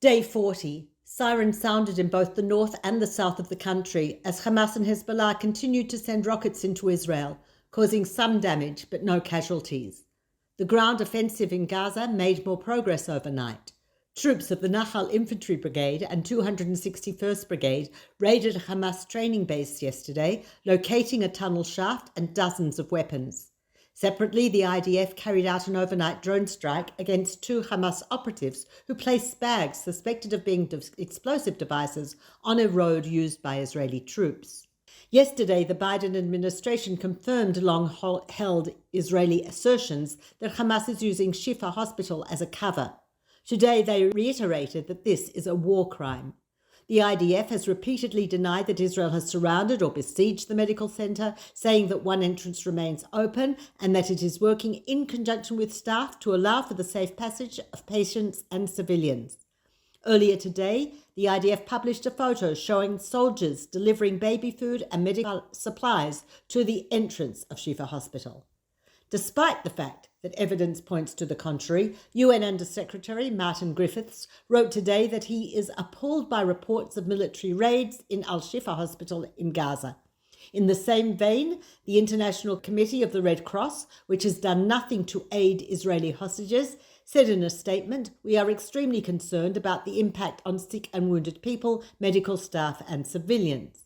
Day 40. Sirens sounded in both the north and the south of the country as Hamas and Hezbollah continued to send rockets into Israel, causing some damage but no casualties. The ground offensive in Gaza made more progress overnight. Troops of the Nahal Infantry Brigade and 261st Brigade raided a Hamas training base yesterday, locating a tunnel shaft and dozens of weapons. Separately, the IDF carried out an overnight drone strike against 2 Hamas operatives who placed bags suspected of being explosive devices on a road used by Israeli troops. Yesterday, the Biden administration confirmed long-held Israeli assertions that Hamas is using Shifa Hospital as a cover. Today, they reiterated that this is a war crime. The IDF has repeatedly denied that Israel has surrounded or besieged the medical center, saying that one entrance remains open and that it is working in conjunction with staff to allow for the safe passage of patients and civilians. Earlier today, the IDF published a photo showing soldiers delivering baby food and medical supplies to the entrance of Shifa Hospital. Despite the fact that evidence points to the contrary, UN Under-Secretary Martin Griffiths wrote today that he is appalled by reports of military raids in Al-Shifa Hospital in Gaza. In the same vein, the International Committee of the Red Cross, which has done nothing to aid Israeli hostages, said in a statement, "We are extremely concerned about the impact on sick and wounded people, medical staff and civilians."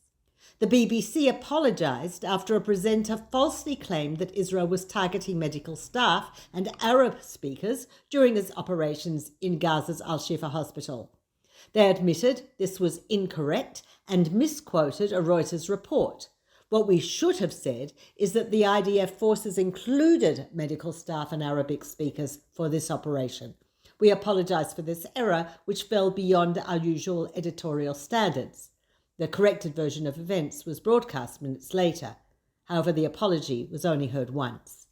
The BBC apologised after a presenter falsely claimed that Israel was targeting medical staff and Arab speakers during its operations in Gaza's Al-Shifa Hospital. They admitted this was incorrect and misquoted a Reuters report. What we should have said is that the IDF forces included medical staff and Arabic speakers for this operation. We apologise for this error, which fell beyond our usual editorial standards. The corrected version of events was broadcast minutes later. However, the apology was only heard once.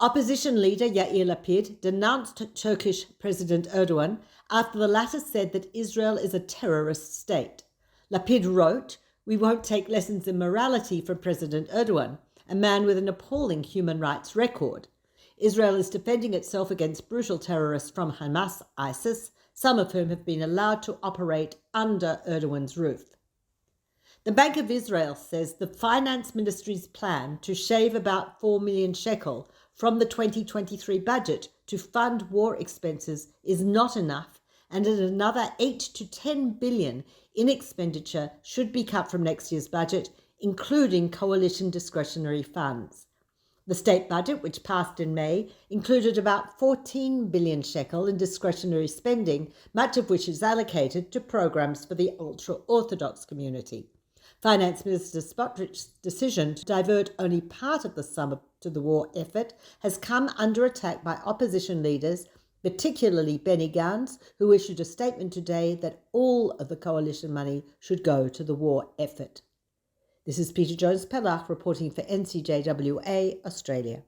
Opposition leader Yair Lapid denounced Turkish President Erdogan after the latter said that Israel is a terrorist state. Lapid wrote, "We won't take lessons in morality from President Erdogan, a man with an appalling human rights record. Israel is defending itself against brutal terrorists from Hamas, ISIS, some of whom have been allowed to operate under Erdogan's roof." The Bank of Israel says the Finance Ministry's plan to shave about 4 million shekel from the 2023 budget to fund war expenses is not enough, and that another 8 to 10 billion in expenditure should be cut from next year's budget, including coalition discretionary funds. The state budget, which passed in May, included about 14 billion shekel in discretionary spending, much of which is allocated to programs for the ultra-Orthodox community. Finance Minister Smotrich's decision to divert only part of the sum to the war effort has come under attack by opposition leaders, particularly Benny Gantz, who issued a statement today that all of the coalition money should go to the war effort. This is Peter Jones-Pellach reporting for NCJWA, Australia.